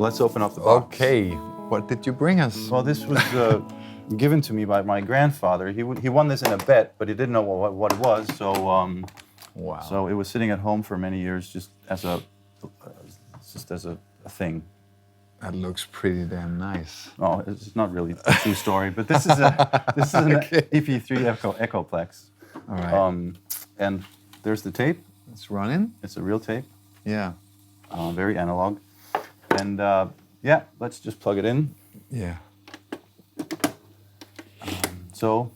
let's open up the box. Okay, what did you bring us? Well, this was given to me by my grandfather. He won this in a bet, but he didn't know what it was. So Wow. So it was sitting at home for many years, just as a thing. That looks pretty damn nice. Oh, it's not really a true story, but this is an Okay. EP-3 Echoplex. All right. And there's the tape. It's running. It's a real tape. Yeah. Very analog. And yeah, let's just plug it in. Yeah. So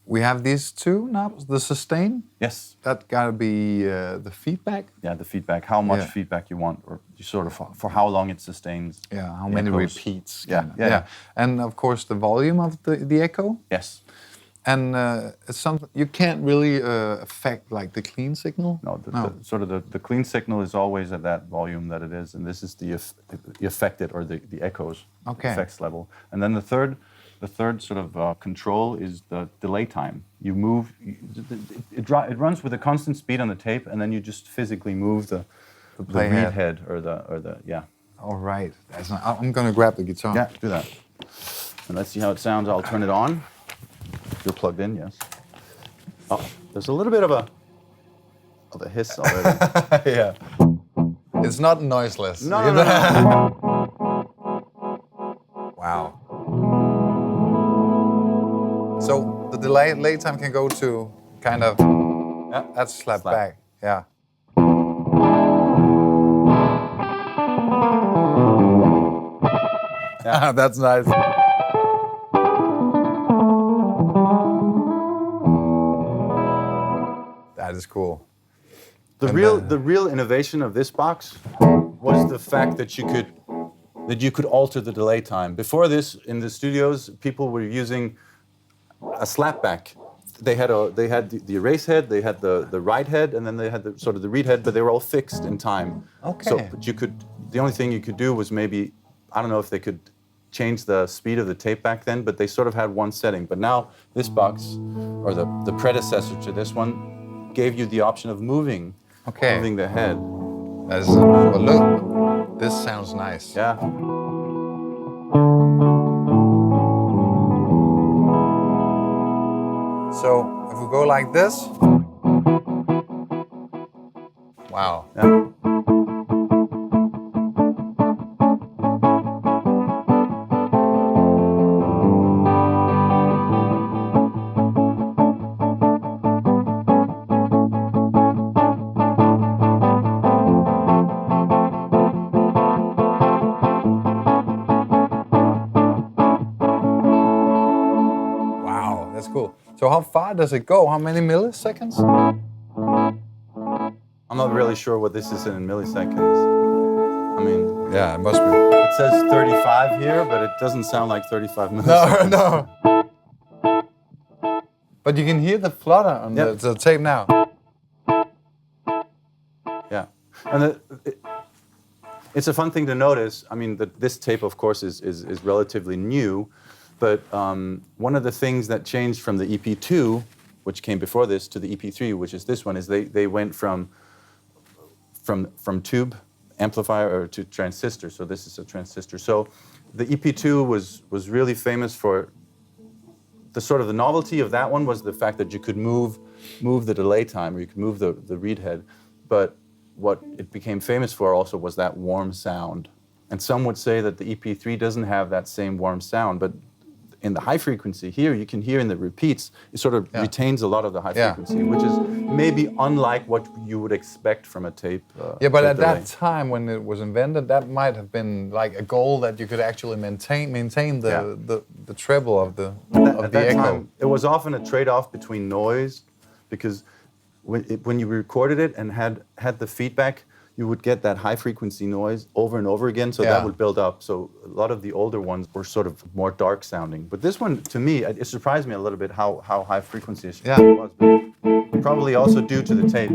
We have these two knobs, the sustain. yes, That gotta be the feedback. yeah, the feedback, how much Yeah. feedback you want, or you sort of for how long it sustains. Yeah, how many Echoes. repeats. Yeah, kinda. yeah. And of course the volume of the echo. Yes. And it's something you can't really affect like the clean signal. No, the sort of the clean signal is always at that volume that it is, and this is the affected or the echoes effects level. And then the third sort of control is the delay time. You move, it runs with a constant speed on the tape, and then you just physically move the reed head or the yeah. All right, I'm gonna grab the guitar. Yeah, do that. And let's see how it sounds. I'll turn it on. You're plugged in, yes. Oh, there's a little bit of a hiss already. Yeah. It's not noiseless. No. Wow. So the delay time can go to kind of, Yeah, that's slap back. Yeah. Yeah. That's nice. That is cool. The real innovation of this box was the fact that you could alter the delay time. Before this, in the studios, people were using a slapback. They had the erase head, they had the write head, and then they had the read head, but they were all fixed in time. Okay. So, but the only thing you could do was maybe, I don't know if they could change the speed of the tape back then, but they sort of had one setting. But now this box, or the predecessor to this one, gave you the option of moving the head. That is, well, look, this sounds nice. Yeah. So if we go like this, wow. Yeah. Wow, that's cool. So how far does it go? How many milliseconds? I'm not really sure what this is in milliseconds. I mean, Yeah, it must be. it says 35 here, but it doesn't sound like 35 milliseconds. No. But you can hear the flutter on Yep. the tape now. Yeah, and it's a fun thing to notice. I mean, this tape, of course, is relatively new, but one of the things that changed from the EP2, which came before this, to the EP3, which is this one, is they went from tube amplifier or to transistor. So this is a transistor. So the EP2 was really famous for the novelty of that one was the fact that you could move the delay time, or you could move the reed head. But what it became famous for also was that warm sound. And some would say that the EP3 doesn't have that same warm sound, but in the high frequency here, you can hear in the repeats, it sort of retains a lot of the high frequency, which is maybe unlike what you would expect from a tape. Yeah, but tape at delay. that time when it was invented, that might have been like a goal that you could actually maintain the treble of the At that echo. time, it was often a trade-off between noise, because when you recorded it and had the feedback, you would get that high frequency noise over and over again, so that would build up. So a lot of the older ones were sort of more dark sounding. But this one, to me, it surprised me a little bit how high frequency it was. But probably also due to the tape.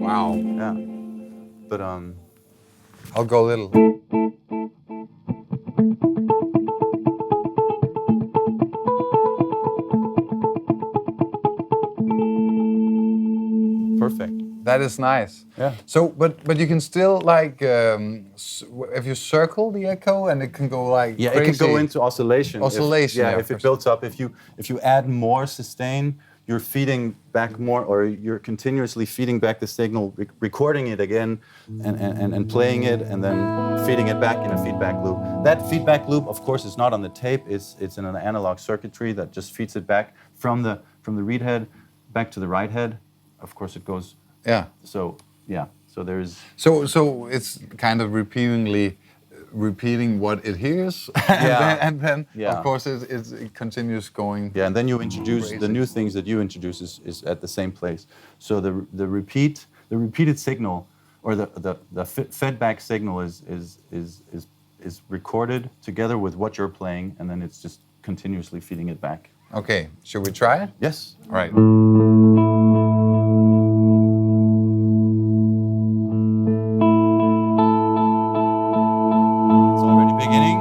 Wow. Yeah. But I'll go a little. That is nice. Yeah. So, but you can still like if you circle the echo and it can go like Yeah, crazy. it can go into oscillation. Oscillation, yeah, If for it builds up, if you add more sustain, you're feeding back more, or you're continuously feeding back the signal, recording it again, and playing it, and then feeding it back in a feedback loop. That feedback loop, of course, is not on the tape. It's in an analog circuitry that just feeds it back from the read head back to the write head. Of course, it goes. Yeah. So yeah. So there's. So it's kind of repeating what it hears, and then of course it continues going. Yeah, and then you introduce crazy. the new things that you introduce is at the same place. So the repeated signal, or the fed back signal is recorded together with what you're playing, and then it's just continuously feeding it back. Okay, should we try it? Yes. All right. It's already beginning.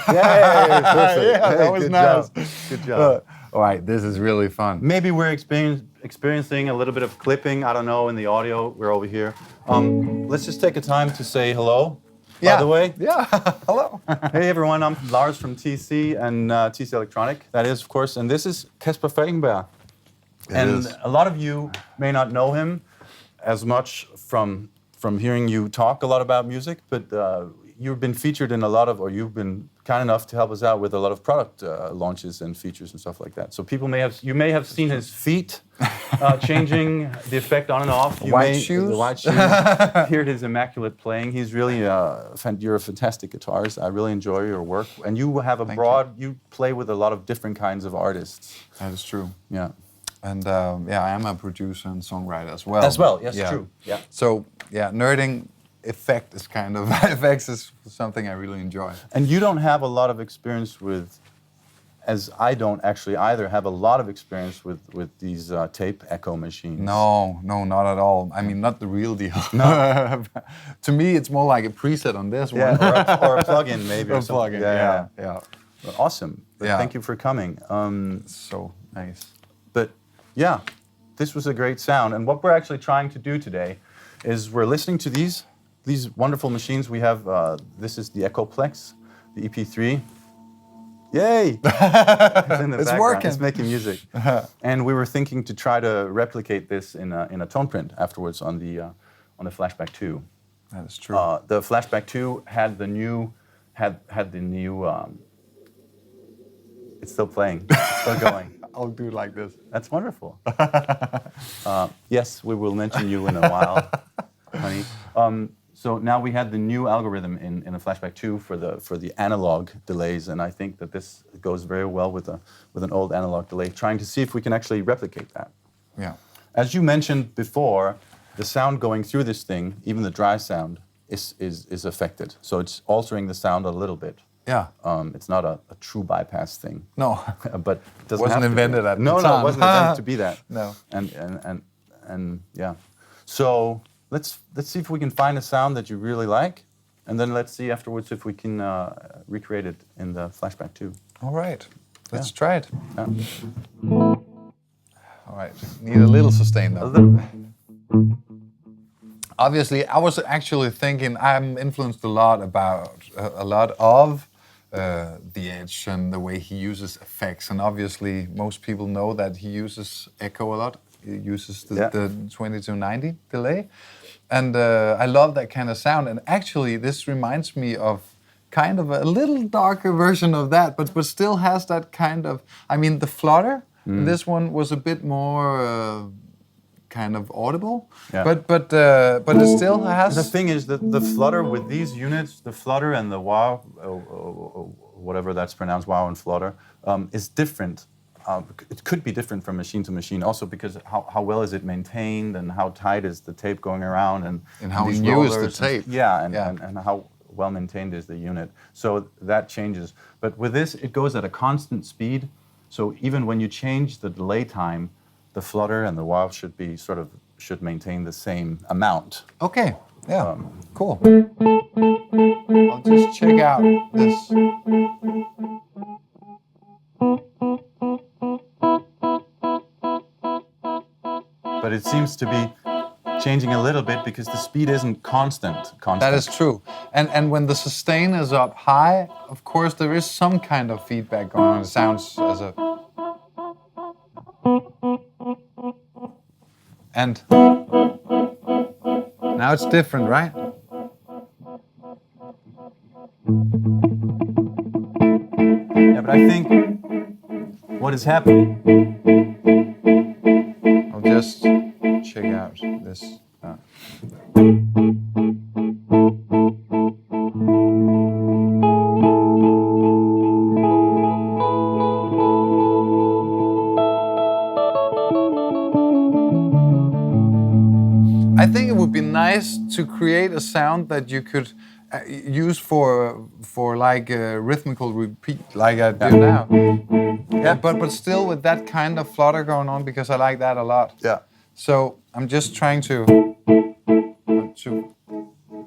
Yay! Perfect. Yeah, that was Good nice. job. Good job. All right, this is really fun. Maybe we're experiencing a little bit of clipping. I don't know in the audio. We're over here. Let's just take a time to say hello. By the way. Yeah. Hello. Hey everyone, I'm Lars from TC and TC Electronic. That is, of course, and this is Kasper Falkenberg. And a lot of you may not know him as much from hearing you talk a lot about music, but you've been featured in a lot of, or you've been kind enough to help us out with a lot of product launches and features and stuff like that. So you may have seen his feet changing, the effect on and off. The white shoes. Heard his immaculate playing. He's really, you're a fantastic guitarist. I really enjoy your work. And you have you play with a lot of different kinds of artists. That is true. Yeah. And I am a producer and songwriter as well. As well, yes, true. Yeah. So nerding effects is something I really enjoy. And you don't have a lot of experience with, as I don't actually either, have a lot of experience with these tape echo machines. No, not at all. I mean, not the real deal. No. To me, it's more like a preset on this one. Or a plug-in maybe. Or a plug-in, yeah. Well, awesome. Yeah. Thank you for coming. So nice. But yeah, this was a great sound. And what we're actually trying to do today is we're listening to these wonderful machines. We have, this is the Echoplex, the EP-3. Yay! It's in the background. Working. It's making music. And we were thinking to try to replicate this in a TonePrint afterwards on the Flashback 2. That is true. The Flashback 2 had the new, it's still playing, it's still going. I'll do it like this. That's wonderful. Yes, we will mention you in a while, honey. So now we had the new algorithm in the Flashback 2 for the analog delays, and I think that this goes very well with an old analog delay, trying to see if we can actually replicate that. Yeah. As you mentioned before, the sound going through this thing, even the dry sound, is affected. So it's altering the sound a little bit. Yeah. It's not a true bypass thing. No. But it doesn't Wasn't have to invented be. at the No, time. it wasn't invented to be that. No. And yeah. So let's see if we can find a sound that you really like, and then let's see afterwards if we can recreate it in the Flashback 2. All right. Let's try it. Yeah. All right. Need a little sustain though. A little bit. Obviously, I was actually thinking I'm influenced a lot of the Edge and the way he uses effects. And obviously, most people know that he uses echo a lot. He uses the 2290 delay. And I love that kind of sound. And actually, this reminds me of kind of a little darker version of that, but still has that kind of, I mean, the flutter. This one was a bit more kind of audible, but it still has. The thing is that the flutter with these units, the flutter and the wah, whatever that's pronounced, wow and flutter, is different it could be different from machine to machine, also because how well is it maintained and how tight is the tape going around And how these new is the rollers tape. And how well maintained is the unit. So that changes. But with this, it goes at a constant speed. So even when you change the delay time, the flutter and the wow should maintain the same amount. Okay, yeah, cool. I'll just check out this. But it seems to be changing a little bit because the speed isn't constant. That is true. And when the sustain is up high, of course there is some kind of feedback going on. It sounds as a... And now it's different, right? Yeah, but I think what is happening... I'll just check out this. I think it would be nice to create a sound that you could use for like a rhythmical repeat, like I do now. Yeah, but still with that kind of flutter going on, because I like that a lot. Yeah. So I'm just trying to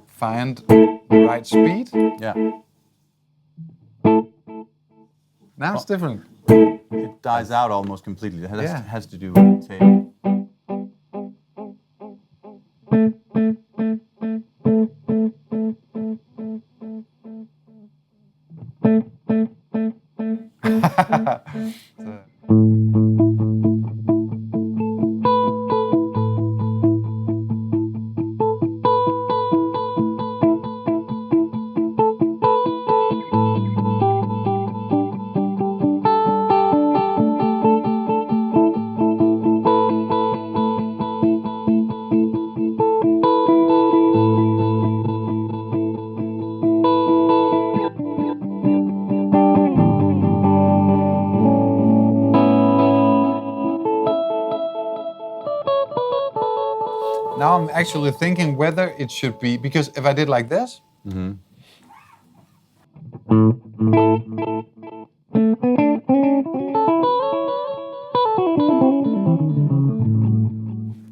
find the right speed. Yeah. Now it's different. It dies out almost completely. It Yeah. has to do with the tape. Now I'm actually thinking whether it should be, because if I did like this,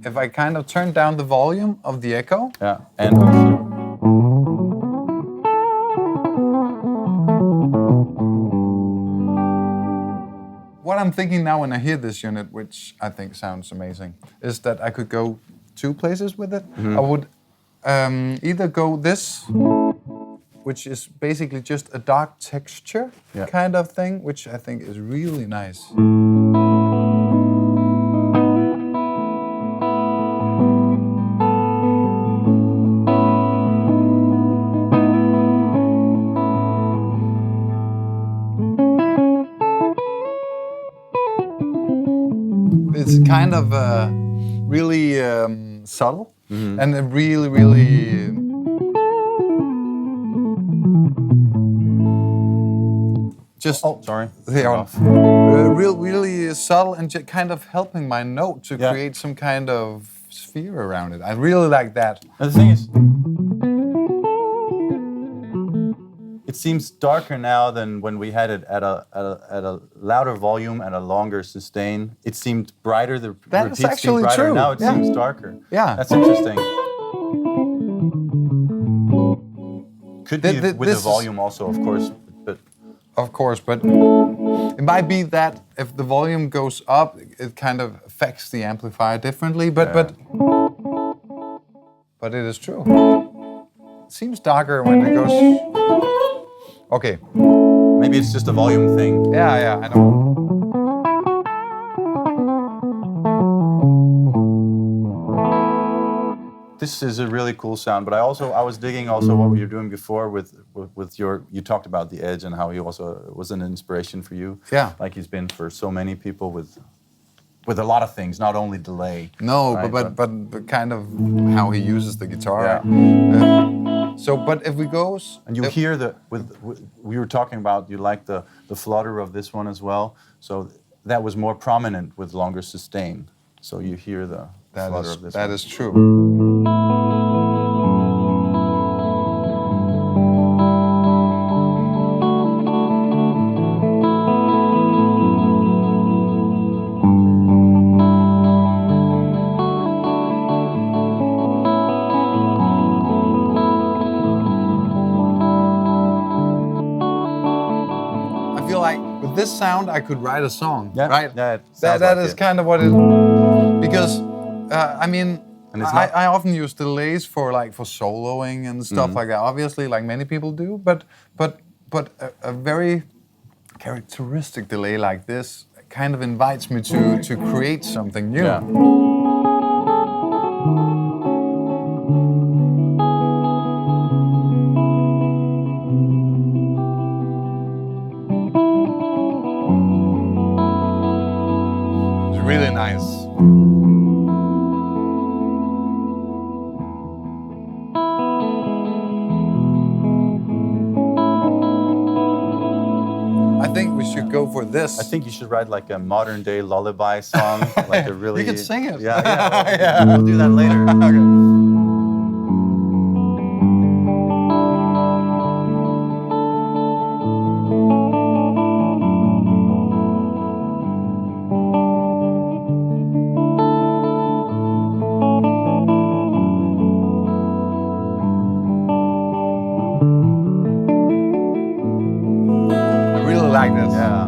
if I kind of turn down the volume of the echo, Yeah. And also, what I'm thinking now when I hear this unit, which I think sounds amazing, is that I could go two places with it. I would either go this, which is basically just a dark texture kind of thing, which I think is really nice. It's kind of really subtle and a really just sorry. they are Off. really subtle and kind of helping my note to Yeah. create some kind of sphere around it. I really like that. And the thing is, it seems darker now than when we had it at a louder volume and a longer sustain. It seemed brighter. The That is repeats seemed actually brighter. true. Now it Yeah. seems darker. Yeah. That's interesting. Could be with this the is- volume also, of course. But Of course, but it might be that if the volume goes up, it kind of affects the amplifier differently. But it is true. It seems darker when it goes. Okay. maybe it's just a volume thing. Yeah, I know. This is a really cool sound, but I was digging also what you were doing before with your, you talked about the Edge and how he also was an inspiration for you. Yeah. Like he's been for so many people with a lot of things, not only delay. No, right? but kind of how he uses the guitar. Yeah. So, but if we go... And you hear we were talking about, you like the flutter of this one as well. So that was more prominent with longer sustain. So you hear the flutter of this That one. is true. I feel like with this sound, I could write a song, Yeah, right? yeah, it sounds That like is it. kind of what it. Because I mean, And it's not- I often use delays for soloing and stuff Mm-hmm. like that. Obviously, like many people do, but a very characteristic delay like this kind of invites me to create something new. Yeah. It's really nice. I think we should go for this. I think you should write like a modern day lullaby song, like a really. You could sing it. Yeah, yeah. Yeah. We'll do that later. Okay. I really like this. Yeah.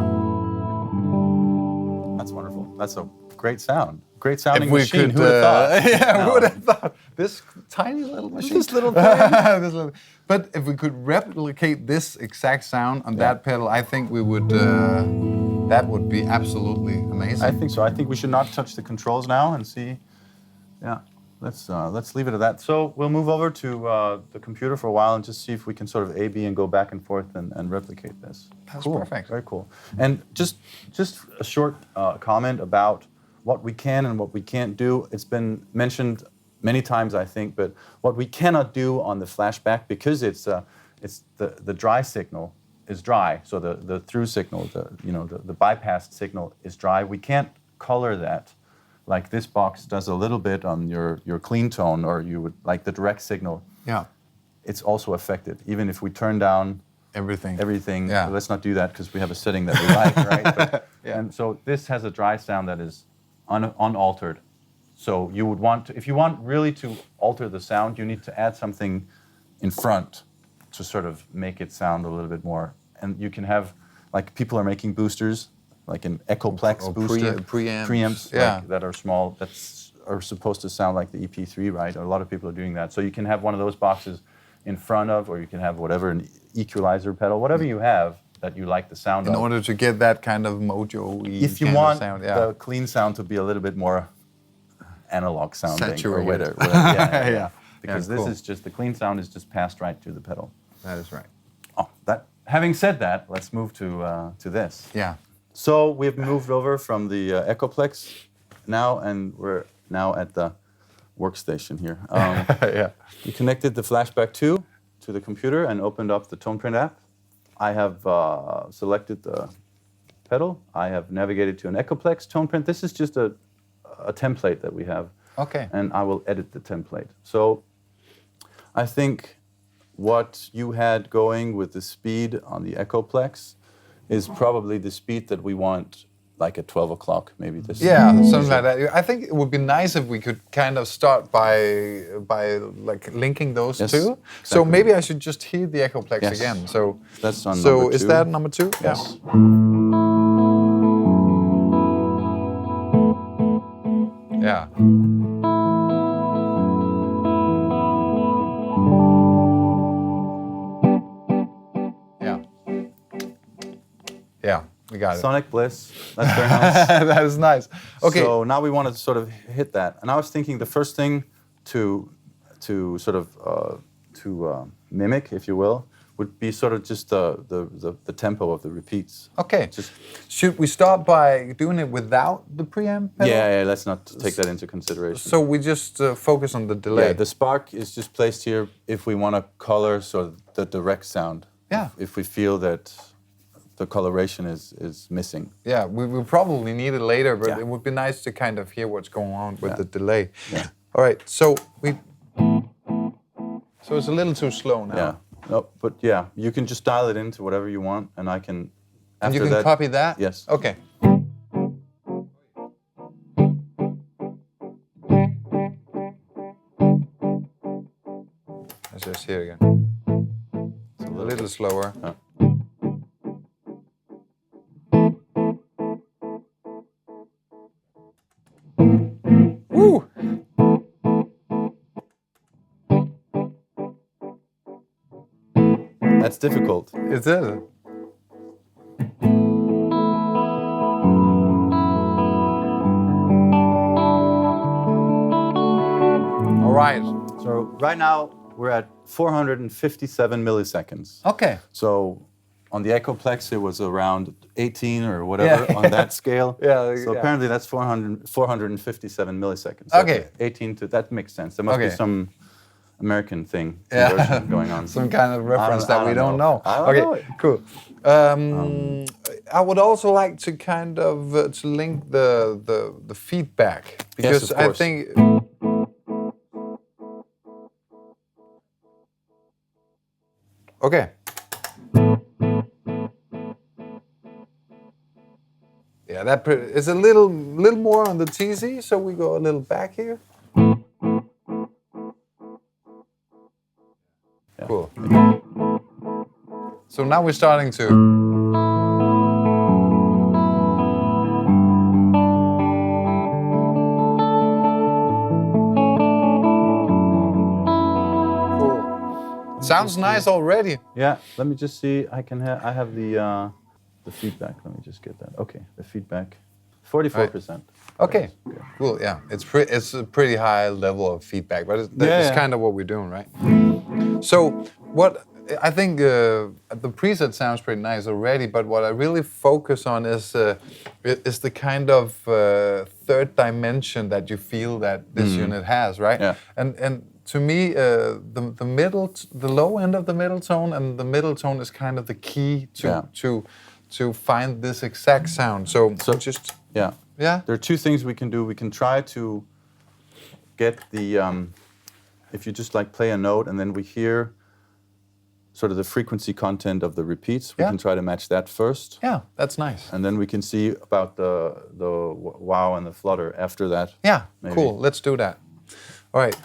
That's wonderful. That's a great sound. Great sounding If we machine. could, Who would have thought? yeah, No. who would have thought? This tiny little machine. This little thing. This little- But if we could replicate this exact sound on Yeah. that pedal, I think we would. That would be absolutely amazing. I think so. I think we should not touch the controls now and see. Yeah, let's leave it at that. So we'll move over to the computer for a while and just see if we can sort of A/B and go back and forth and replicate this. That's cool. perfect. Very cool. And just a short comment about what we can and what we can't do. It's been mentioned many times, I think, but what we cannot do on the Flashback, because it's the dry signal is dry, so the through signal, the bypassed signal is dry. We can't color that like this box does a little bit on your clean tone, or you would like the direct signal. Yeah. It's also affected, even if we turn down Everything. Yeah. Let's not do that because we have a setting that we like, right? But, Yeah. And so this has a dry sound that is unaltered. So you would want to, if you want really to alter the sound, you need to add something in front to sort of make it sound a little bit more. And you can have, like, people are making boosters, like an Echoplex Or booster, preamps, like, yeah. that are small, are supposed to sound like the EP-3, right? A lot of people are doing that. So you can have one of those boxes in front of, or you can have whatever, an equalizer pedal, whatever you have that you like the sound of. In order to get that kind of mojo-y If you kind want of sound, the clean sound to be a little bit more analog sounding, or Saturated. whatever. Yeah. Yeah. Because Yeah, cool. this is just, the clean sound is just passed right through the pedal. That is right. Oh, having said that, let's move to this. Yeah. So we've moved over from the Echoplex now, and we're now at the workstation here. Yeah. We connected the Flashback 2 to the computer and opened up the TonePrint app. I have selected the pedal. I have navigated to an Echoplex TonePrint. This is just a template that we have. Okay. And I will edit the template. So I think what you had going with the speed on the Echoplex is probably the speed that we want, like at 12 o'clock, maybe this. Yeah, something like that. I think it would be nice if we could kind of start by like linking those Yes, two. So exactly. maybe I should just hear the Echoplex Yes. again. So That's on so number is 2. that number 2? Yes. Yeah. Yeah. Yeah, we got it. Sonic Bliss. That's very nice. That is nice. Okay. So now we want to sort of hit that. And I was thinking the first thing to sort of mimic, if you will, would be sort of just the tempo of the repeats. Okay. Just Should we start by doing it without the preamp pedal? yeah, let's not take that into consideration. So we just focus on the delay. yeah, the spark is just placed here if we want to color sort of the direct sound. Yeah. If we feel that the coloration is missing. Yeah, we probably need it later, but Yeah. it would be nice to kind of hear what's going on with the delay. Yeah. All right, so it's a little too slow now. Yeah. No, but yeah, you can just dial it into whatever you want, and I can. And After you can copy that? Yes. Okay. Let's just hear it again. It's A little slower. Yeah. Woo! That's difficult. Is it? All right. So right now we're at 457 milliseconds. Okay. So on the Echoplex it was around 18 or whatever Yeah. on that scale. Yeah, So yeah. apparently that's 457 milliseconds. Okay. 18 to that makes sense. There must be Okay. some American thing Yeah. conversion going on. Some kind of reference that we don't know. I don't Okay, know it. cool. I would also like to kind of to link the feedback because of I course. think. Okay. Yeah, it's a little more on the TZ, so we go a little back here. Yeah. Cool. So now we're starting to. Cool. Sounds nice already. Yeah, let me just see. I have the feedback. Let me just get that. Okay, the feedback. 44%. Okay. Cool. Yeah, it's a pretty high level of feedback, but it's kind of what we're doing, right? So what I think the preset sounds pretty nice already, but what I really focus on is the kind of third dimension that you feel that this unit has, right? Yeah. And to me, the low end of the middle tone and the middle tone is kind of the key to find this exact sound. So just. Yeah. Yeah. There are two things we can do. We can try to get the, if you just like play a note and then we hear sort of the frequency content of the repeats, we can try to match that first. Yeah, that's nice. And then we can see about the wow and the flutter after that. Yeah, maybe. cool. Let's do that. All right.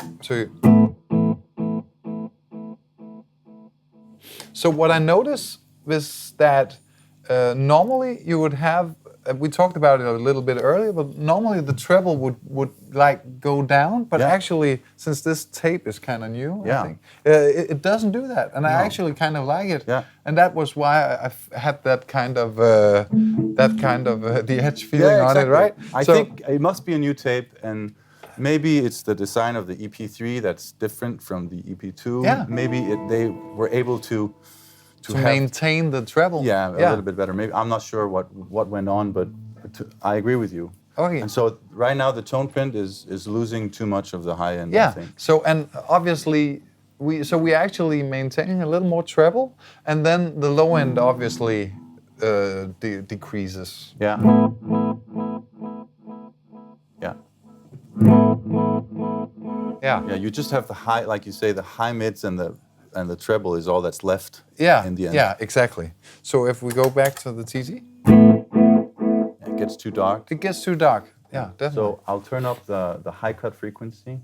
So what I notice is that normally you would have. We talked about it a little bit earlier, but normally the treble would like go down, but actually, since this tape is kind of new, I think, it doesn't do that, and I actually kind of like it. Yeah. And that was why I had that kind of the edge feeling on it, right? I think it must be a new tape, and maybe it's the design of the EP3 that's different from the EP2. Yeah. Maybe they were able to maintain the treble. Yeah, a little bit better. Maybe I'm not sure what went on, but I agree with you. Okay. And so right now the TonePrint is losing too much of the high end. Yeah. I think. So and obviously we actually maintaining a little more treble, and then the low end obviously decreases. Yeah. Yeah. Yeah. Yeah. You just have the high, like you say, the high mids and the treble is all that's left. Yeah. In the end. Yeah. Exactly. So if we go back to the TZ, It gets too dark. it gets too dark. Yeah, definitely. So I'll turn up the high cut frequency.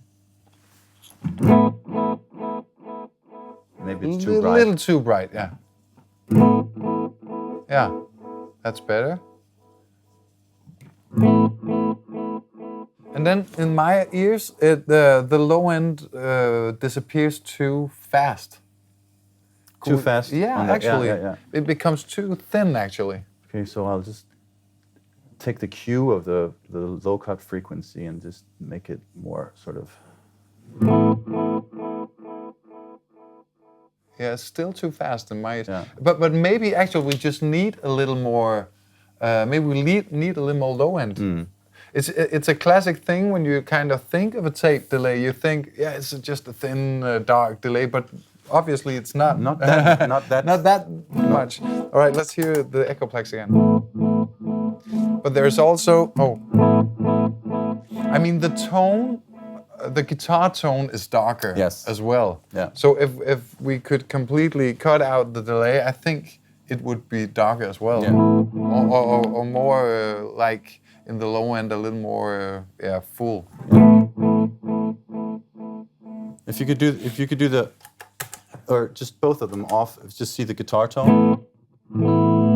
Maybe it's too a bright. little too bright. Yeah. Yeah. That's better. And then in my ears, the low end disappears too fast. Too fast? Yeah, on that- actually, yeah. it becomes too thin. Actually. Okay, so I'll just take the cue of the low cut frequency and just make it more sort of. Yeah, it's still too fast in my ears. Yeah. But maybe actually we just need a little more. Maybe we need a little more low end. It's a classic thing when you kind of think of a tape delay. You think, yeah, it's just a thin, dark delay, but obviously it's not. Not that. Not that much. All right, let's hear the Echoplex again. But there's also, I mean the tone, the guitar tone is darker as well. Yeah. So if we could completely cut out the delay, I think it would be darker as well. Yeah. Or more like in the low end, a little more full. If you could do the, or just both of them off, just see the guitar tone.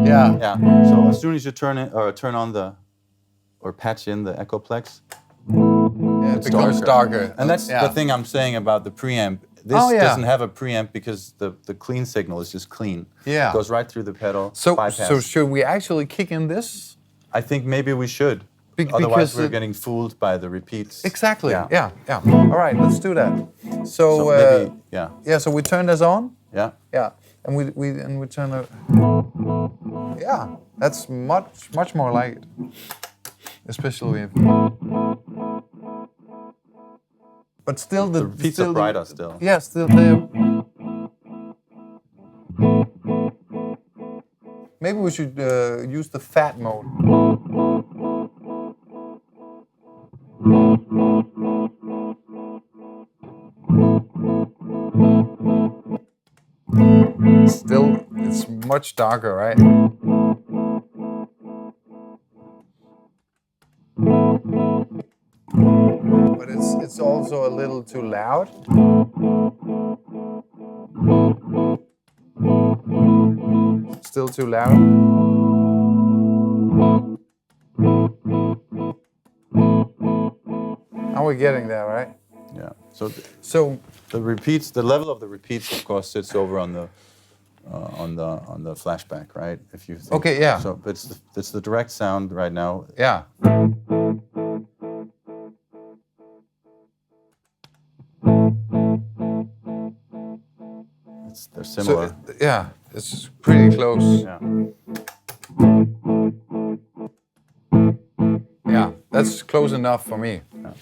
Yeah. Yeah. So as soon as you turn it or turn on the, or patch in the Echoplex, it becomes darker. And that's the thing I'm saying about the preamp. This doesn't have a preamp because the clean signal is just clean. Yeah. It goes right through the pedal. So should we actually kick in this? I think maybe we should. Otherwise, we're getting fooled by the repeats. Exactly. Yeah. All right, let's do that. So maybe, yeah. So we turn this on. Yeah. Yeah, and we turn it. Yeah, that's much more like it. Especially if. But still the repeats are brighter still. Yeah, still there. Maybe we should use the fat mode. Still, it's much darker, right? But it's also a little too loud. Still too loud. Now we're getting there, right? Yeah. So the repeats, the level of the repeats, of course, sits over on the flashback, right? If you think, okay, yeah. So it's the direct sound right now. Yeah. They're similar. So, yeah, it's pretty close. Yeah. Yeah, that's close enough for me. Yeah.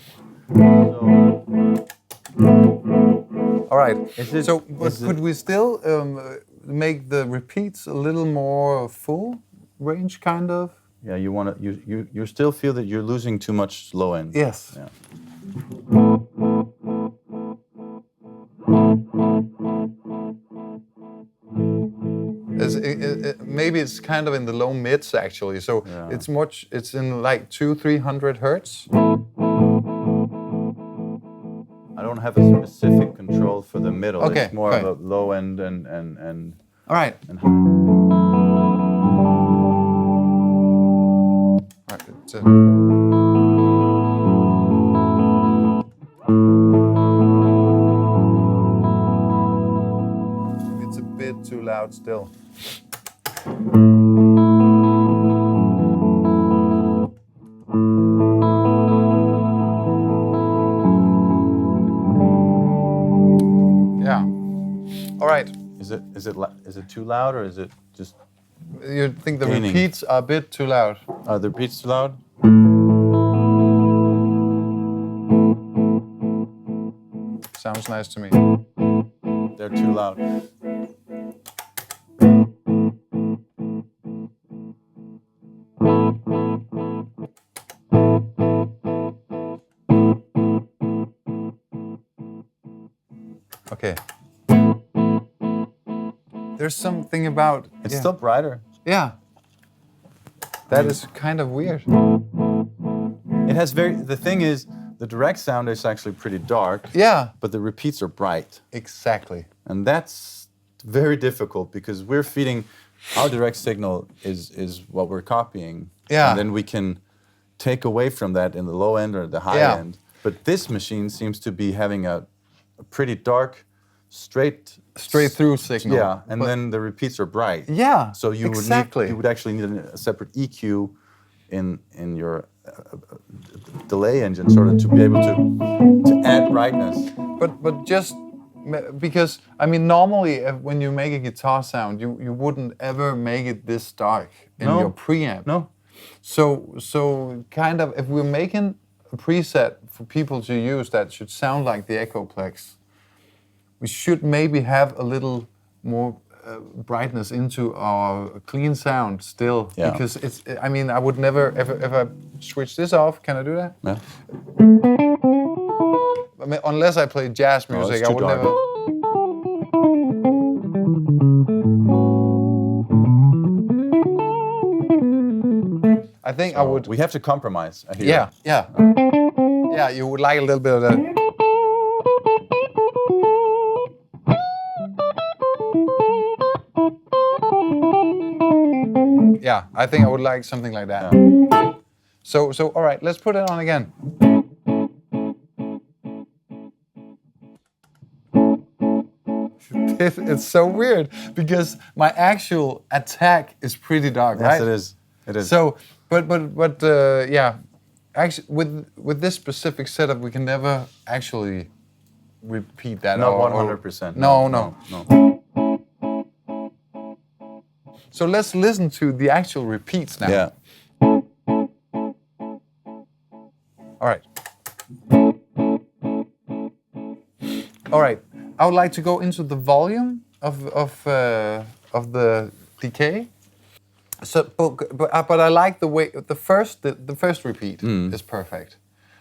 All right. Could we still make the repeats a little more full range, kind of? Yeah, you still feel that you're losing too much low end. Yes. Yeah. Maybe it's kind of in the low mids actually. So it's in like 200-300 hertz. I don't have a specific control for the middle. Okay, it's more of a low end and all right. And all right. It's a bit too loud still. Yeah. All right. Is it too loud or is it just? You think the gaining? repeats are a bit too loud? Are the repeats too loud? Sounds nice to me. They're too loud. Okay. There's something about... It's still brighter. Yeah. That is kind of weird. It has the thing is, the direct sound is actually pretty dark. Yeah. But the repeats are bright. Exactly. And that's very difficult because we're feeding, our direct signal is what we're copying. Yeah. And then we can take away from that in the low end or the high end. But this machine seems to be having a pretty dark, straight through signal. Yeah, and then the repeats are bright. Yeah, so you would actually need a separate EQ in your delay engine, sort of, to be able to add brightness. But just because I mean, normally when you make a guitar sound, you wouldn't ever make it this dark in your preamp. No. So kind of if we're making a preset for people to use that should sound like the Echoplex, we should maybe have a little more brightness into our clean sound still. Yeah. Because it's, I mean, I would never, if I switch this off, can I do that? Yeah. I mean, unless I play jazz music, it's I too would dark. never. I think I would. We have to compromise. I hear. Yeah, yeah. Yeah, you would like a little bit of that. Yeah, I think I would like something like that. Yeah. So all right, let's put it on again. It's so weird because my actual attack is pretty dark, right? Yes, it is. It is. So, but yeah, actually, with this specific setup, we can never actually repeat that. Not or- 100%. No. So let's listen to the actual repeats now. Yeah. All right. All right. I would like to go into the volume of the decay. So, but I like the way the first repeat is perfect,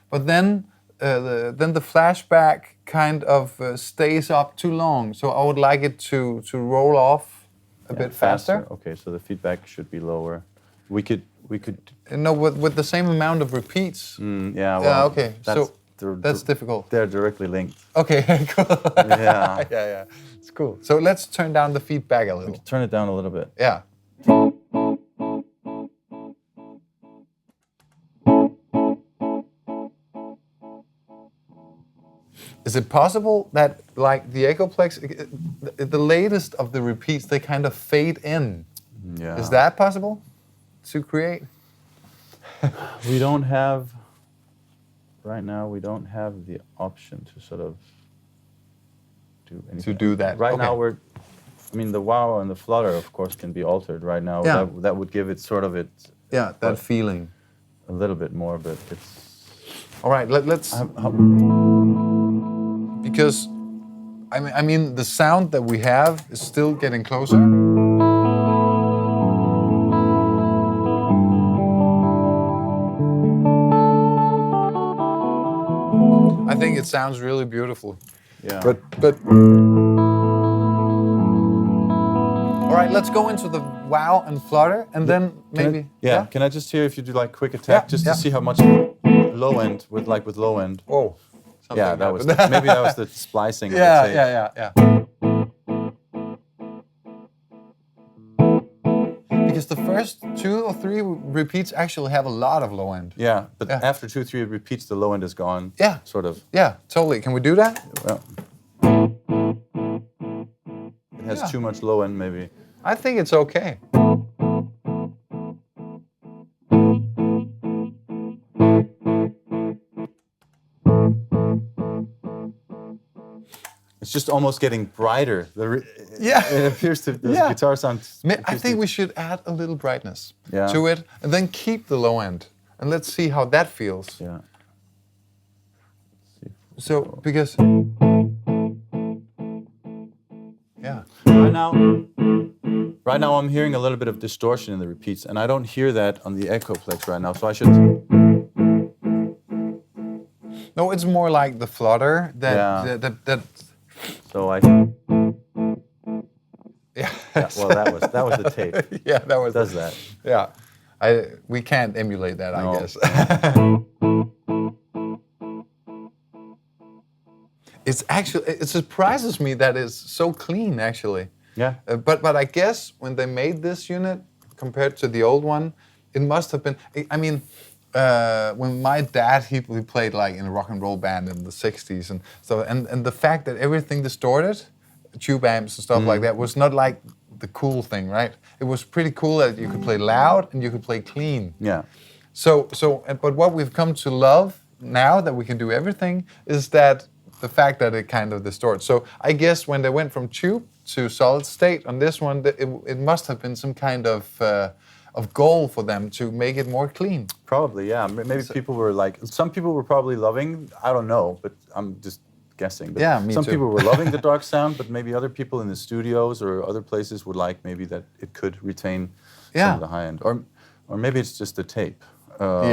but then the flashback kind of stays up too long. So I would like it to roll off a bit faster. Okay, so the feedback should be lower. We could. No, with the same amount of repeats. Yeah. Well, Yeah. Okay. That's difficult. They're directly linked. Okay. Cool. Yeah. Yeah. It's cool. So let's turn down the feedback a little. Turn it down a little bit. Yeah. Is it possible that, like the Echoplex, the latest of the repeats, they kind of fade in? Yeah. Is that possible to create? We don't have. Right now, we don't have the option to sort of do anything. do that. Right Okay. now, I mean, the wow and the flutter, of course, can be altered. Right now, Yeah. that would give it sort of Yeah, that feeling. a little bit more, but it's. All right, let's. Because, I mean, the sound that we have is still getting closer. I think it sounds really beautiful. Yeah. But. All right, let's go into the wow and flutter, and then maybe. Can I just hear if you do like quick attack, Yeah, just yeah. to see how much low end with low end. Oh. Yeah, that was maybe that was the splicing. of the tape. Yeah. Because the first 2 or 3 repeats actually have a lot of low end. Yeah, but Yeah. after 2, 3 repeats, the low end is gone. Yeah. Sort of. Yeah, totally. Can we do that? Well, it has Yeah. too much low end, maybe. I think it's okay. It's just almost getting brighter. Yeah. It appears to. The Yeah. guitar sounds. I think we should add a little brightness Yeah. to it, and then keep the low end, and let's see how that feels. Yeah. So, because. Yeah. Right now, I'm hearing a little bit of distortion in the repeats, and I don't hear that on the Echoplex right now. So I should. No, it's more like the flutter that. Yeah. that So I. yeah. Well, that was the tape. Yeah, that was. Does that? Yeah, we can't emulate that, I No. guess. It surprises me that it's so clean, actually. Yeah. But I guess when they made this unit compared to the old one, it must have been. I mean, when my dad he played like in a rock and roll band in the '60s, and so and the fact that everything distorted, tube amps and stuff like that, was not like the cool thing, right? It was pretty cool that you could play loud and you could play clean. Yeah. But what we've come to love now that we can do everything is that the fact that it kind of distorts. So I guess when they went from tube to solid state on this one, it must have been some kind of goal for them to make it more clean. Probably, yeah. Maybe people were like, some people were probably loving. I don't know, but I'm just guessing. But Yeah, me some too. people were loving the dark sound, but maybe other people in the studios or other places would like maybe that it could retain some of the high end, or maybe it's just the tape. But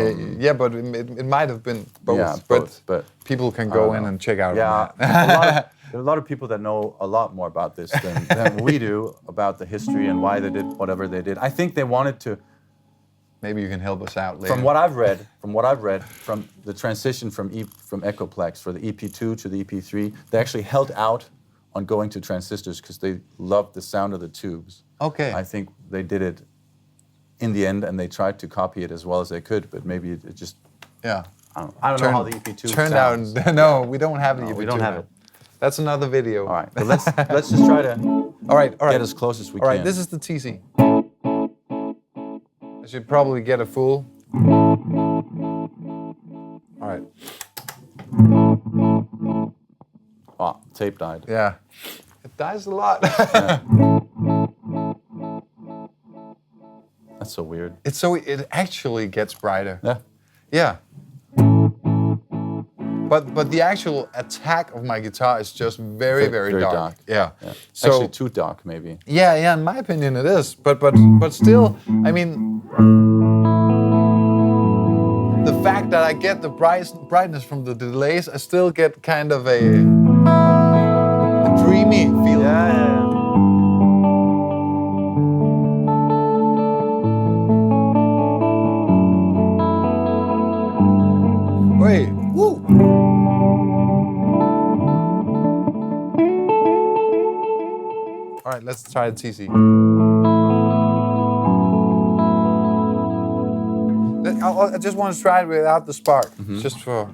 it might have been both. Yeah, both. But people can I go don't in know. and check out. Yeah, on that. there are a lot of people that know a lot more about this than we do about the history and why they did whatever they did. I think they wanted to. Maybe you can help us out later. From what I've read, from the transition from Echoplex for the EP2 to the EP3, they actually held out on going to transistors because they loved the sound of the tubes. Okay. I think they did it in the end, and they tried to copy it as well as they could, but maybe it just. Yeah. I don't know how the EP2 turned sounds. out. No, we don't have the EP2. We don't have now. it. That's another video. All right, but let's just try to All right. get as close as we All right, can. this is the TC. I should probably get a full. All right. Oh, tape died. Yeah. It dies a lot. That's so weird. It actually gets brighter. Yeah. Yeah. But the actual attack of my guitar is just very, very dark. Yeah. So Actually, too dark, maybe. yeah, in my opinion it is. But still, I mean, the fact that I get the brightness from the delays, I still get kind of a dreamy feeling. Yeah. Wait, woo! All right, let's try the TC. I just want to try it without the spark, just for.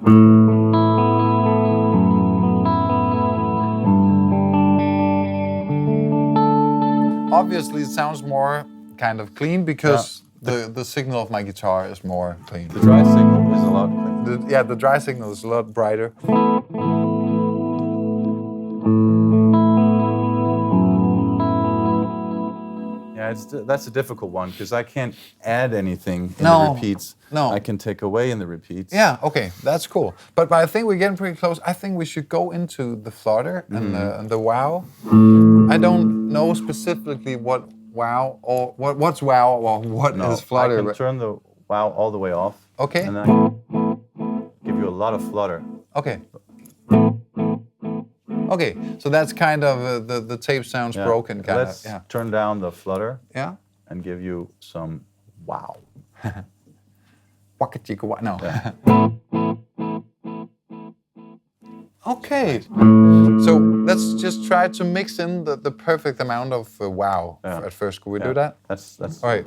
Obviously, it sounds more kind of clean because the signal of my guitar is more clean. The dry signal is a lot cleaner. The dry signal is a lot brighter. Yeah, that's a difficult one because I can't add anything in No, the repeats. no. I can take away in the repeats. Yeah, okay, that's cool. But I think we're getting pretty close. I think we should go into the flutter and the wow. I don't know specifically what wow or what's wow or what is flutter. I can turn the wow all the way off. Okay. And then I can give you a lot of flutter. Okay. Okay, so that's kind of the tape sounds broken kind Let's of. Yeah. turn down the flutter Yeah. and give you some wow. Waka chicka wa- No. Okay. So let's just try to mix in the perfect amount of wow at first. Could we do that? That's All right.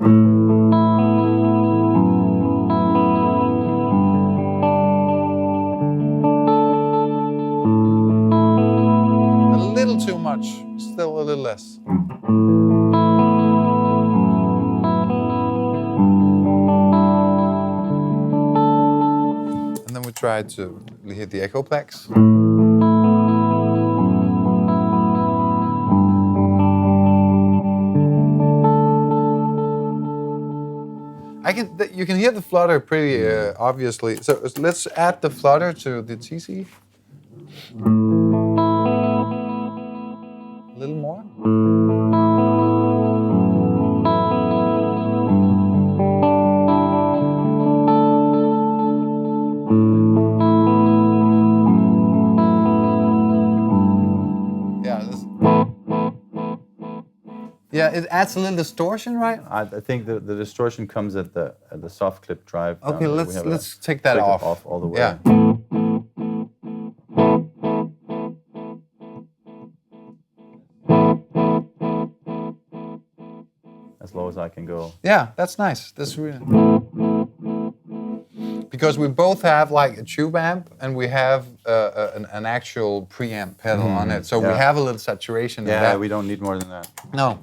A little too much. Still a little less. And then we try to hit the Echoplex. You can hear the flutter pretty obviously. So let's add the flutter to the TC. A little more. Yeah, it adds a little distortion, right? I think the distortion comes at the soft clip drive. down Okay, there. We let's have take that take it off. off all the way. Yeah. As low as I can go. Yeah, that's nice. That's really because we both have like a tube amp and we have an actual preamp pedal on it, so we have a little saturation. in Yeah, that. we don't need more than that. No.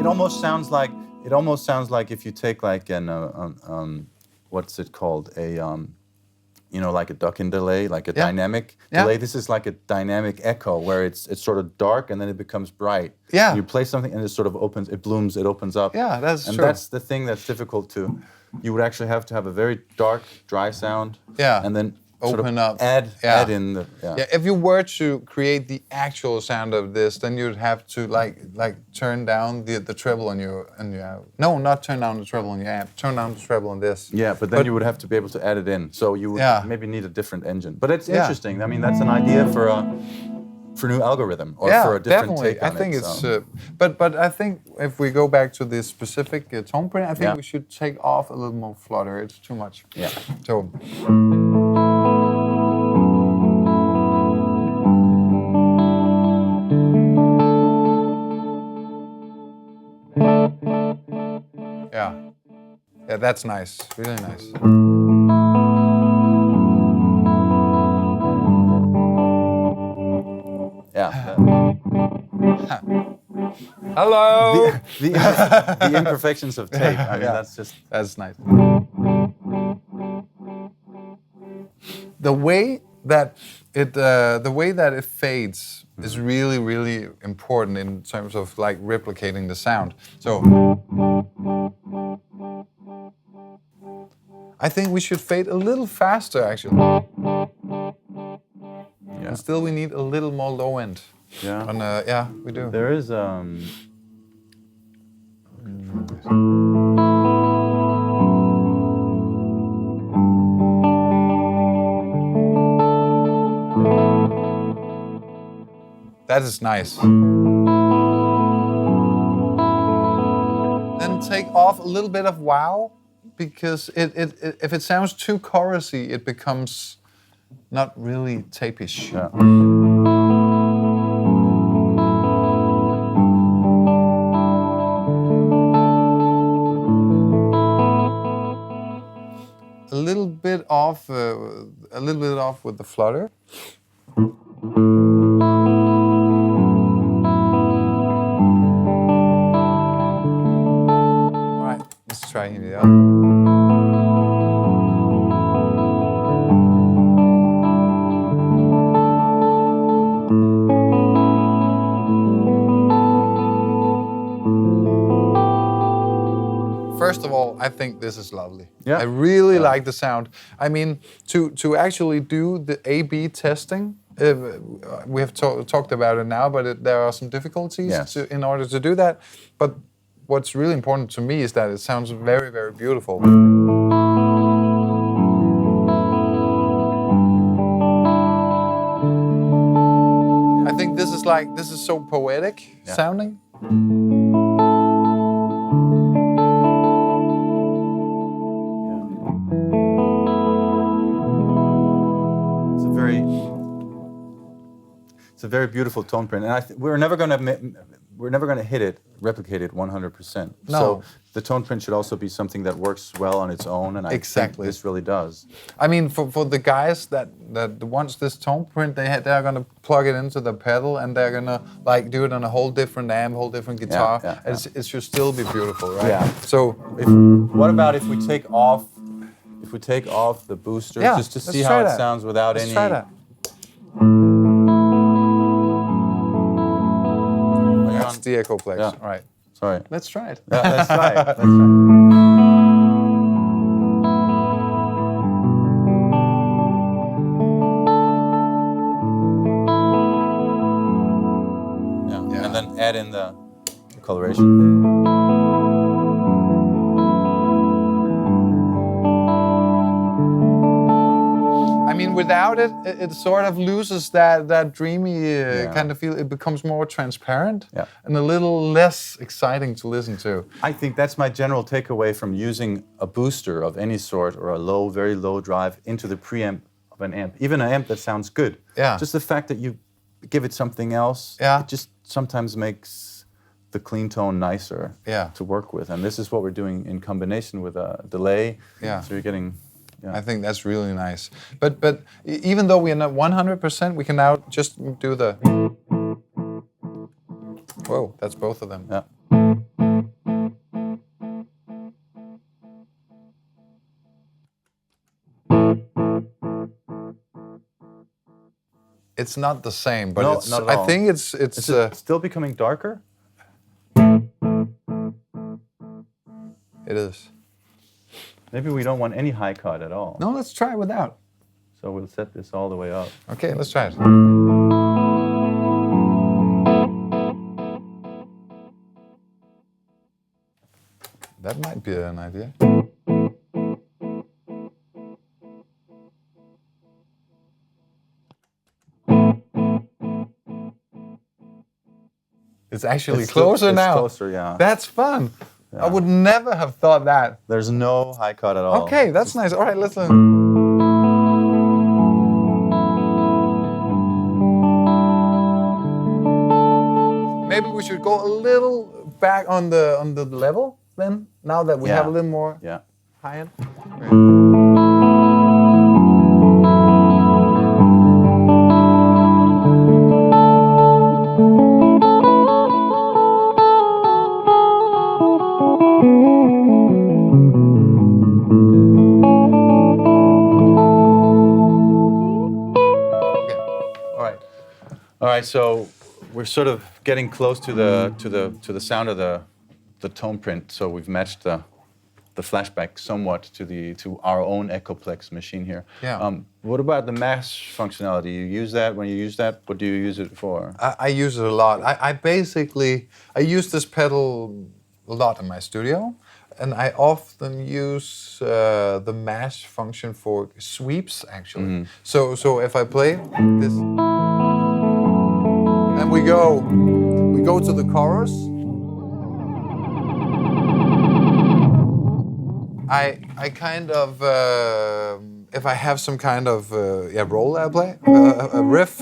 It almost sounds like if you take like an what's it called, like a duck-in delay, like a Yeah. dynamic Yeah. delay. This is like a dynamic echo where it's sort of dark and then it becomes bright. Yeah. You play something and it sort of opens, it blooms, it opens up. Yeah, that's and true. that's the thing that's difficult to. You would actually have to have a very dark, dry sound. Yeah. And then sort Open of up. add in the If you were to create the actual sound of this, then you'd have to like turn down the treble on your amp. No, not turn down the treble on your amp. Turn down the treble on this. Yeah, but then you would have to be able to add it in. So you would maybe need a different engine. But it's interesting. I mean, that's an idea for a new algorithm or for a different definitely. take on I think it. it's. But I think if we go back to this specific TonePrint, I think we should take off a little more flutter. It's too much. Yeah. So. Yeah, that's nice. Really nice. Yeah. Hello. The imperfections of tape. I mean, that's nice. The way that it fades is really, really important in terms of like replicating the sound. So I think we should fade a little faster, actually. Yeah. And still, we need a little more low end. Yeah. Yeah, we do. There is That is nice. Then take off a little bit of wow, because if it sounds too chorusy, it becomes not really tape-ish. Yeah. A little bit off with the flutter. All right, let's try it out. First of all, I think this is lovely. Yeah. I really like the sound. I mean, to actually do the A/B testing, we have talked about it now, but there are some difficulties in order to do that. But what's really important to me is that it sounds very, very beautiful. I think this is so poetic sounding. It's a very beautiful tone print, and we're never going to replicate it 100%. No. So the tone print should also be something that works well on its own, and I think this really does. I mean, for the guys that wants this tone print, they're going to plug it into the pedal, and they're going to like do it on a whole different amp, whole different guitar. It should still be beautiful, right? Yeah. So what about if we take off the booster just to see how it sounds without any? Try that. That's the Echoplex. Yeah. All right. Sorry. Let's try it. Yeah, let's try it. Let's try it. Yeah. And then add in the coloration. I mean, without it, it sort of loses that dreamy kind of feel. It becomes more transparent and a little less exciting to listen to. I think that's my general takeaway from using a booster of any sort or a very low drive into the preamp of an amp, even an amp that sounds good. Yeah. Just the fact that you give it something else, it just sometimes makes the clean tone nicer to work with. And this is what we're doing in combination with a delay. Yeah. So you're getting. Yeah. I think that's really nice. But even though we are not 100%, we can now just do the. Whoa, that's both of them. Yeah. it's not the same, but No, it's, not at I all. think it's Is it still becoming darker? it is. Maybe we don't want any high cut at all. No, let's try without. So we'll set this all the way up. Okay, let's try it. That might be an idea. It's actually closer now. It's closer, yeah. That's fun. I would never have thought that. There's no high cut at all. Okay, that's nice. All right, let's learn. Maybe we should go a little back on the level then. Now that we have a little more high end. All right, so we're sort of getting close to the sound of the tone print. So we've matched the flashback somewhat to our own Echoplex machine here. Yeah. What about the mash functionality? You use that when you use that? What do you use it for? I use it a lot. I basically use this pedal a lot in my studio, and I often use the mash function for sweeps actually. So if I play this. And we go to the chorus. I kind of, if I have some kind of role I play, a riff.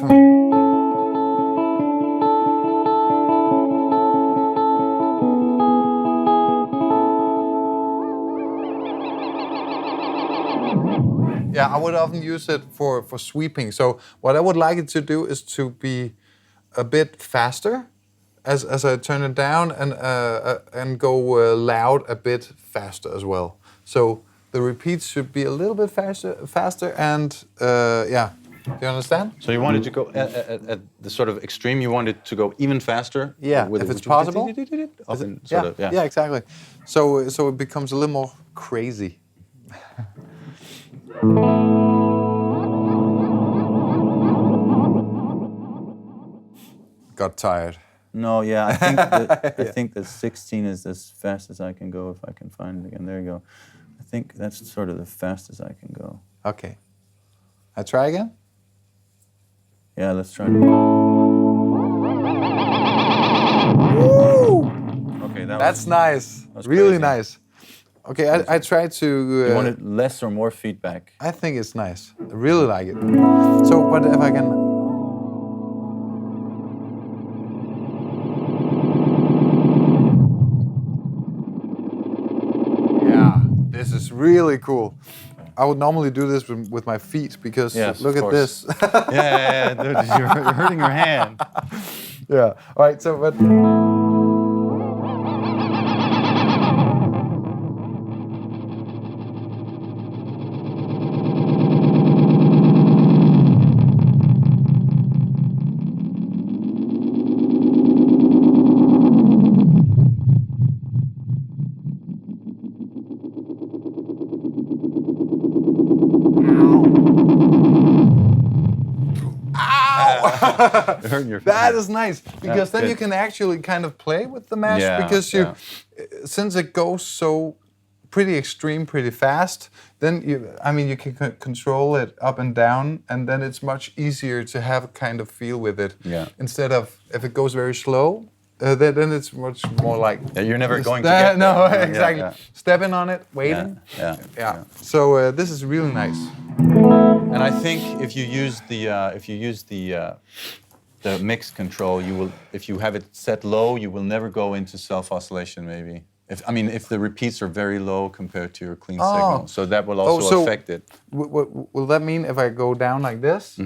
Yeah, I would often use it for sweeping. So what I would like it to do is to be a bit faster as I turn it down and go loud a bit faster as well. So the repeats should be a little bit faster and yeah. Do you understand? So you wanted to go at the sort of extreme. You wanted to go even faster. Yeah, if it's possible. Yeah, exactly. So it becomes a little more crazy. Got tired. No, yeah, I think the 16 is as fast as I can go if I can find it again. There you go. I think that's sort of the fastest I can go. Okay. I try again? Yeah, let's try. Woo! Okay, that's nice. That's really crazy. Nice. Okay, I try to... you wanted less or more feedback? I think it's nice. I really like it. So, but if I can... Yeah, this is really cool. I would normally do this with my feet because look at this. yeah, dude, you're hurting your hand. Yeah. All right. So, but. That is nice because then you can actually kind of play with the mash because since it goes so pretty extreme, pretty fast, then you can control it up and down, and then it's much easier to have a kind of feel with it. Yeah. Instead of if it goes very slow, then it's much more like you're never going to get no there. exactly stepping on it, waiting. Yeah. So this is really nice. And I think if you use the mix control, you will, if you have it set low, you will never go into self-oscillation. Maybe if the repeats are very low compared to your clean signal, so that will also affect it. Will that mean if I go down like this,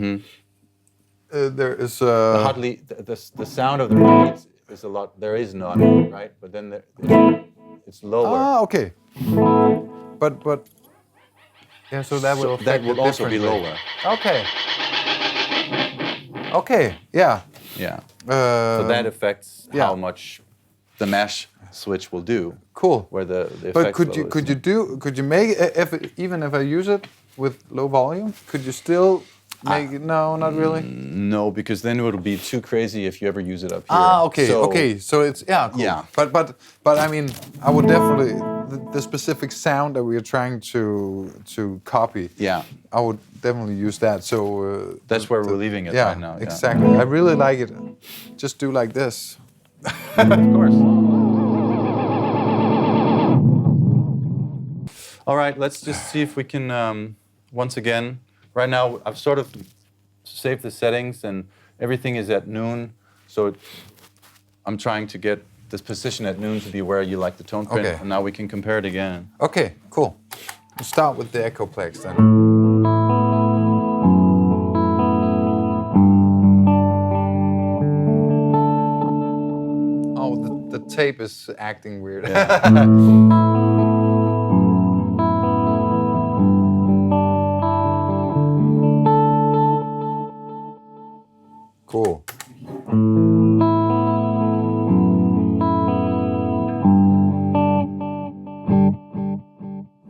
there is the sound of the repeats is a lot. There is none, right? But then it's lower. Ah, okay. But yeah, so that will also be lower. Okay. Okay, yeah. Yeah. So that affects yeah. how much the mash switch will do. Cool. Where the But effects level is. could you make even if I use it with low volume, could you still make it? No, not really. No, because then it would be too crazy if you ever use it up here. Ah, okay, So, okay. So it's cool. Yeah. But I mean, I would definitely the specific sound that we are trying to copy. Yeah. I would definitely use that. So That's where we're leaving it right now. Yeah. Exactly. I really like it. Just do like this. Of course. All right, let's just see if we can, once again, right now I've sort of saved the settings and everything is at noon. So I'm trying to get this position at noon to be where you like the tone print. Okay. And now we can compare it again. Okay, cool. We'll start with the Echoplex then. Oh, the tape is acting weird. Cool.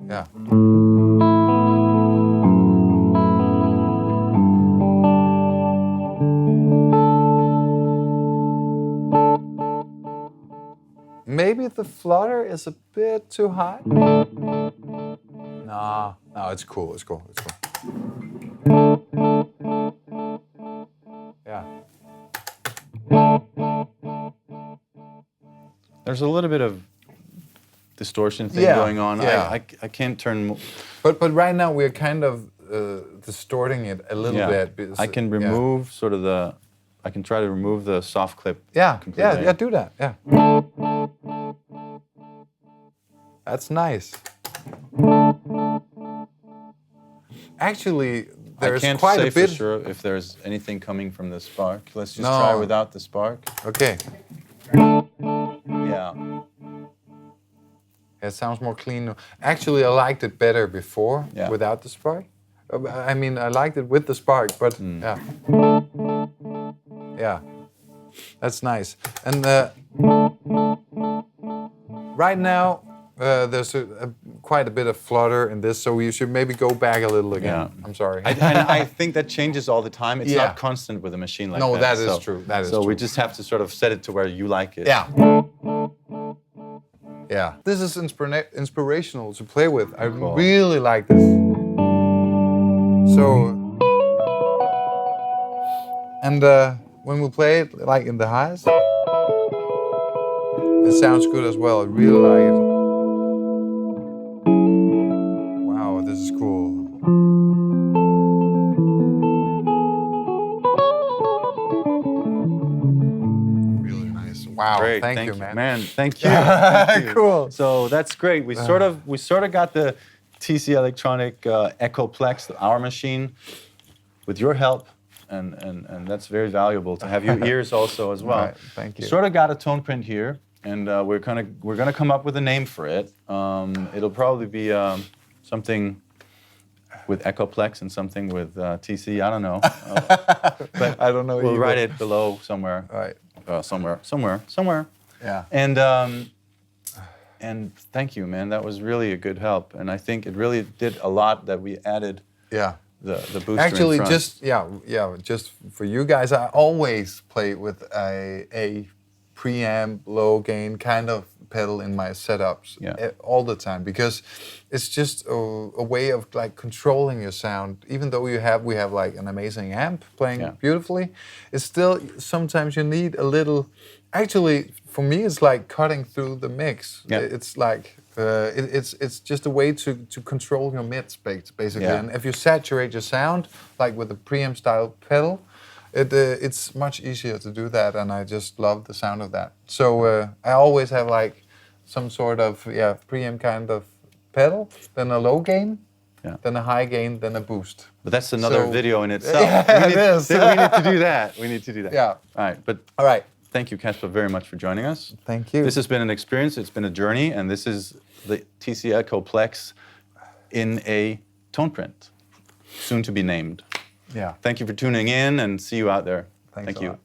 Yeah. Maybe the flutter is a bit too high. No, it's cool. It's cool. It's cool. Yeah. There's a little bit of distortion thing Yeah, going on. yeah. I can't turn. But right now we're kind of distorting it a little bit. Because, I can remove sort of the. I can try to remove the soft clip. completely. Yeah, do that. Yeah. That's nice. I Actually, there's can't quite say a bit. for sure if there's anything coming from the spark. Let's just No. try without the spark. Okay. Yeah. It sounds more clean. Actually, I liked it better before without the spark. I mean, I liked it with the spark, but yeah. Yeah. That's nice. And right now, there's quite a bit of flutter in this, so you should maybe go back a little again. Yeah. I'm sorry. I think that changes all the time. It's Yeah. not constant with a machine like No, that. that is true. That is so we true. just have to sort of set it to where you like it. Yeah. Yeah. This is inspirational to play with. I really like this. So, and when we play it like in the highs, it sounds good as well. I really like it. Wow, this is cool. Really nice. Wow, Great. thank you, man. Thank you. Thank you. Cool. So that's great. We sort of got the TC Electronic Echoplex, our machine, with your help, and that's very valuable to have your ears also as well. Right, thank you. Sort of got a tone print here, and we're gonna come up with a name for it. It'll probably be something with Echoplex and something with TC. I don't know, but I don't know We'll either. write it below somewhere. Right. Somewhere. Yeah. And thank you, man. That was really a good help, and I think it really did a lot that we added Yeah. the booster. Actually, in front. just for you guys, I always play with a preamp, low gain kind of pedal in my setups all the time, because it's just a way of like controlling your sound. Even though we have like an amazing amp playing beautifully, it's still sometimes you need a little. Actually, for me, it's like cutting through the mix. Yeah. It's like it's just a way to control your mids basically. Yeah. And if you saturate your sound like with a preamp style pedal, it's much easier to do that, and I just love the sound of that. So I always have like some sort of preamp kind of pedal, then a low gain, then a high gain, then a boost. But that's another So- video in itself. Yeah, it is. We need to do that. We need to do that. Yeah. All right. But All right. thank you, Kasper, very much for joining us. Thank you. This has been an experience. It's been a journey, and this is the TC Echoplex in a tone print, soon to be named. Yeah. Thank you for tuning in, and see you out there. Thanks Thank a you. lot.